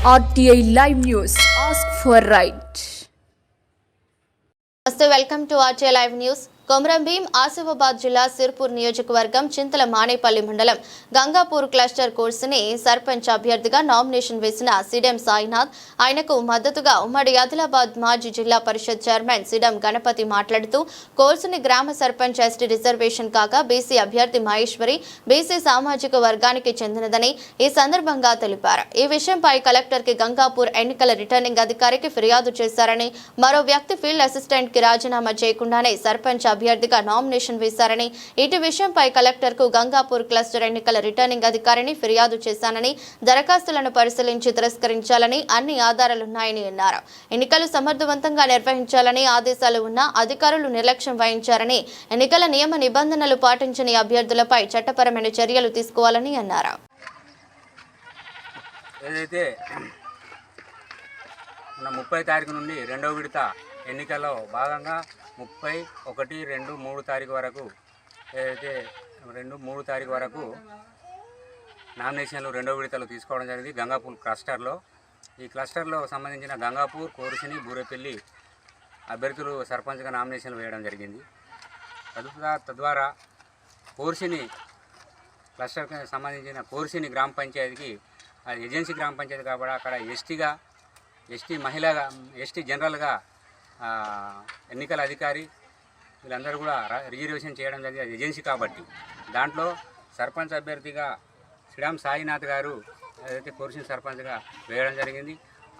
RTI Live News. Ask for right. Welcome to RTI Live News. Komaram Bheem Asifabad జిల్లా సిర్పూర్ నియోజకవర్గం చింతల మానేపల్లి మండలం Gangapur cluster కోర్సుని sarpanch అభ్యర్థిగా నామినేషన్ వేసిన సిడెం సాయినాథ్ ఆయనకు మద్దతుగా ఉమ్మడి ఆదిలాబాద్ మాజీ జిల్లా పరిషత్ చైర్మన్ సిడెం గణపతి మాట్లాడుతూ కోర్సుని గ్రామ సర్పంచ్ ఎస్టీ రిజర్వేషన్ కాగా బీసీ అభ్యర్థి మహేశ్వరి బీసీ సామాజిక వర్గానికి చెందినదని ఈ సందర్భంగా తెలిపారు. ఈ విషయంపై కలెక్టర్ కి గంగాపూర్ ఎన్నికల రిటర్నింగ్ అధికారికి ఫిర్యాదు చేశారని మరో వ్యక్తి ఫీల్డ్ అసిస్టెంట్ కి రాజీనామా చేయకుండానే సర్పంచ్ అభ్యర్థిగా నామినేషన్ వేశారని ఇటు విషయంపై కలెక్టర్ కు గంగాపూర్ క్లస్టర్ ఎన్నికల రిటర్నింగ్ అధికారిని ఫిర్యాదు చేశానని దరఖాస్తులను పరిశీలించి తిరస్కరించాలని అన్ని ఆధారాలున్నాయని అన్నారు. ఎన్నికలు సమర్థవంతంగా నిర్వహించాలని ఆదేశాలు ఉన్నా అధికారులు నిర్లక్ష్యం వహించారని ఎన్నికల నియమ నిబంధనలు పాటించని అభ్యర్థులపై చట్టపరమైన చర్యలు తీసుకోవాలని అన్నారు. ఏదైతే మన 30 తారీఖు నుండి రెండవ విడత ఎన్నికల్లో భాగంగా 30, 1, 2, 3 తారీఖు వరకు ఏదైతే 2, 3 తారీఖు వరకు నామినేషన్లు రెండవ విడతలు తీసుకోవడం జరిగింది గంగాపూర్ క్లస్టర్లో. ఈ క్లస్టర్లో సంబంధించిన గంగాపూర్, కోరుసిని, బూరెపల్లి అభ్యర్థులు సర్పంచ్గా నామినేషన్లు వేయడం జరిగింది. తద్వారా కోరుసిని క్లస్టర్కి సంబంధించిన కోరుసిని గ్రామ పంచాయతీకి అది ఏజెన్సీ గ్రామ పంచాయతీ కాబట్టి అక్కడ ఎస్టీ మహిళగా, ఎస్టీ జనరల్గా ఎన్నికల అధికారి వీళ్ళందరూ కూడా రిజర్వేషన్ చేయడం జరిగింది ఏజెన్సీ కాబట్టి. దాంట్లో సర్పంచ్ అభ్యర్థిగా సిడెం సాయినాథ్ గారు ఏదైతే కోరుసిన సర్పంచ్గా వేయడం జరిగింది.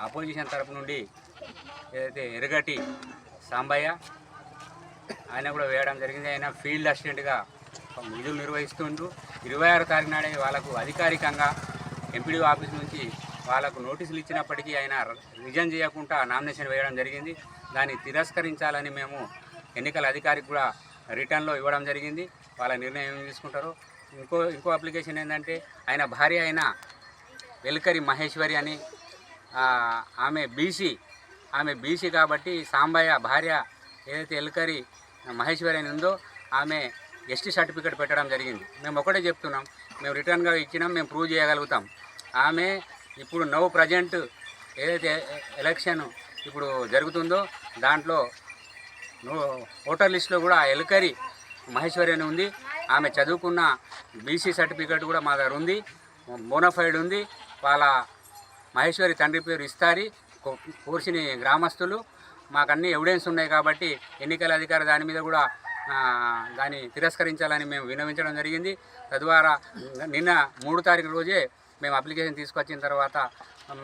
అపోజిషన్ తరపు నుండి ఏదైతే ఎరగటి సాంబయ్య ఆయన కూడా వేయడం జరిగింది. ఆయన ఫీల్డ్ అసిస్టెంట్గా విధులు నిర్వహిస్తుంటూ 26 తారీఖు నాడే వాళ్ళకు అధికారికంగా ఎంపీడీ ఆఫీస్ నుంచి వాళ్ళకు నోటీసులు ఇచ్చినప్పటికీ ఆయన రిజైన్ చేయకుండా నామినేషన్ వేయడం జరిగింది. దాన్ని తిరస్కరించాలని మేము ఎన్నికల అధికారికి కూడా రిటర్న్లో ఇవ్వడం జరిగింది. వాళ్ళ నిర్ణయం తీసుకుంటారు. ఇంకో అప్లికేషన్ ఏంటంటే ఆయన భార్య అయిన వెల్కరి మహేశ్వరి అని ఆమె బీసీ కాబట్టి సాంబయ్య భార్య ఏదైతే ఎల్కరి మహేశ్వరి అని ఉందో ఆమె ఎస్టీ సర్టిఫికేట్ పెట్టడం జరిగింది. మేము ఒకటే చెప్తున్నాం, మేము రిటర్న్గా ఇచ్చినాం, మేము ప్రూవ్ చేయగలుగుతాం. ఆమె ఇప్పుడు ప్రజెంట్ ఏదైతే ఎలక్షన్ ఇప్పుడు జరుగుతుందో దాంట్లో ఓటర్ లిస్టులో కూడా ఎల్కరి మహేశ్వరి అని ఉంది. ఆమె చదువుకున్న బీసీ సర్టిఫికేట్ కూడా మా దగ్గర ఉంది, బోనఫైడ్ ఉంది. వాళ్ళ మహేశ్వరి తండ్రి పేరు ఇస్తారి, కోర్సిని గ్రామస్తులు. మాకు అన్ని ఎవిడెన్స్ ఉన్నాయి కాబట్టి ఎన్నికల అధికారి దాని మీద కూడా దాన్ని తిరస్కరించాలని మేము విన్నవించడం జరిగింది. తద్వారా నిన్న 3 తారీఖు రోజే మేము అప్లికేషన్ తీసుకొచ్చిన తర్వాత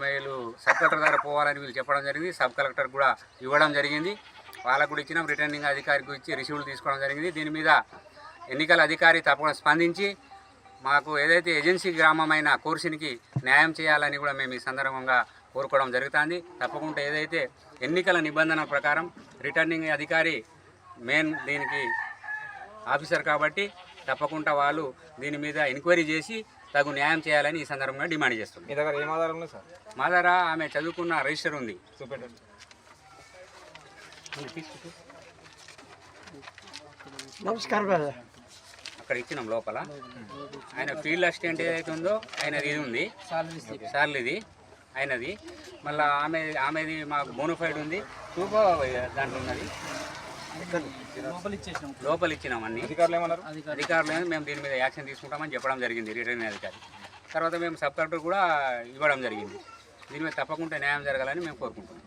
వీళ్ళు సబ్ కలెక్టర్ దగ్గర పోవాలని వీళ్ళు చెప్పడం జరిగింది. సబ్ కలెక్టర్ కూడా ఇవ్వడం జరిగింది. వాళ్ళకు కూడా ఇచ్చినాం, రిటర్నింగ్ అధికారికి ఇచ్చి రిసీవ్లు తీసుకోవడం జరిగింది. దీని మీద ఎన్నికల అధికారి తప్పకుండా స్పందించి మాకు ఏదైతే ఏజెన్సీ గ్రామమైన కోర్సినికి న్యాయం చేయాలని కూడా మేము ఈ సందర్భంగా కోరుకోవడం జరుగుతుంది. తప్పకుండా ఏదైతే ఎన్నికల నిబంధనల ప్రకారం రిటర్నింగ్ అధికారి మెయిన్ దీనికి ఆఫీసర్ కాబట్టి తప్పకుండా వాళ్ళు దీని మీద ఎంక్వైరీ చేసి తగు న్యాయం చేయాలని ఈ సందర్భంగా డిమాండ్ చేస్తుంది. మీ దగ్గర ఏం ఆధారం ఉంది సార్? మా దగ్గర ఆమె చదువుకున్న రిజిస్టర్ ఉంది. చూపెట్టండి. నమస్కారం. అక్కడ ఇచ్చినాం లోపల. ఆయన ఫీల్డ్ అసిస్టెంట్ ఏదైతే ఉందో ఆయనది ఇది ఉంది, సార్లు ఆయనది. మళ్ళీ ఆమెది మాకు బోనఫైడ్ ఉంది, చూపో దాంట్లో ఉన్నది. లోపల ఇచ్చినాం అన్ని. అధికారులు మేము దీని మీద యాక్షన్ తీసుకుంటామని చెప్పడం జరిగింది రిటర్నింగ్ అధికారి. తర్వాత మేము సబ్ కలెక్టర్ కూడా ఇవ్వడం జరిగింది. దీని మీద తప్పకుండా న్యాయం జరగాలని మేము కోరుకుంటున్నాం.